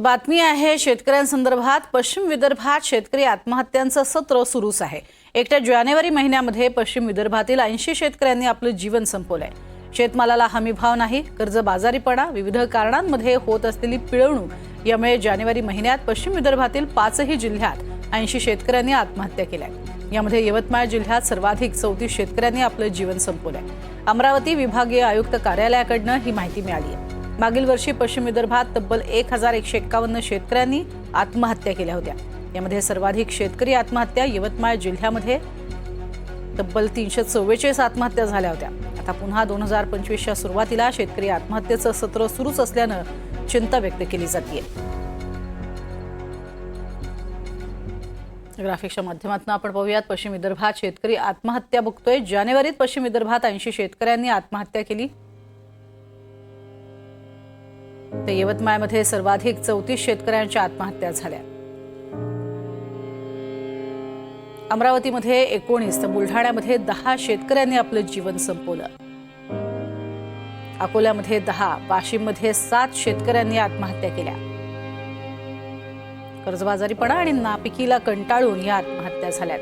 बातमी आहे शेतकऱ्यांसंदर्भात। पश्चिम विदर्भात शेतकरी आत्महत्यांचं सत्र सुरूच आहे। एकट्या जानेवारी महिन्यामध्ये पश्चिम विदर्भातील 80 शेतकऱ्यांनी आपलं जीवन संपवलंय। शेतमालाला हमीभाव नाही, कर्जबाजारीपणा, विविध कारणांमध्ये होत असलेली पिळवणूक यामुळे जानेवारी महिन्यात पश्चिम विदर्भातील 5ही जिल्ह्यात 80 शेतकऱ्यांनी आत्महत्या केल्या। यामध्ये यवतमाळ जिल्ह्यात सर्वाधिक 34 शेतकऱ्यांनी आपलं जीवन संपवलंय। अमरावती विभागीय आयुक्त कार्यालयाकडून ही माहिती मिळाली आहे। मागील वर्षी पश्चिम विदर्भात तब्बल 1151 शेतकऱ्यांनी आत्महत्या केल्या होत्या। यामध्ये सर्वाधिक शेतकरी आत्महत्या यवतमाळ जिल्ह्यामध्ये तब्बल 344 आत्महत्या झाल्या होत्या। आता पुन्हा 2025च्या सुरुवातीला शेतकरी आत्महत्येचं सत्र सुरूच असल्यानं चिंता व्यक्त केली जाते। ग्राफिक्सच्या माध्यमातून आपण पाहूयात पश्चिम विदर्भात शेतकरी आत्महत्या बघतोय। जानेवारीत पश्चिम विदर्भात 80 शेतकऱ्यांनी आत्महत्या केली। तर यवतमाळमध्ये सर्वाधिक 34 शेतकऱ्यांच्या आत्महत्या झाल्या। अमरावतीमध्ये 19 तर बुलढाण्यामध्ये 10 शेतकऱ्यांनी आपलं जीवन संपवलं। अकोल्यामध्ये 10, वाशिममध्ये 7 शेतकऱ्यांनी आत्महत्या केल्या। कर्जबाजारीपणा आणि नापिकीला कंटाळून या आत्महत्या झाल्या।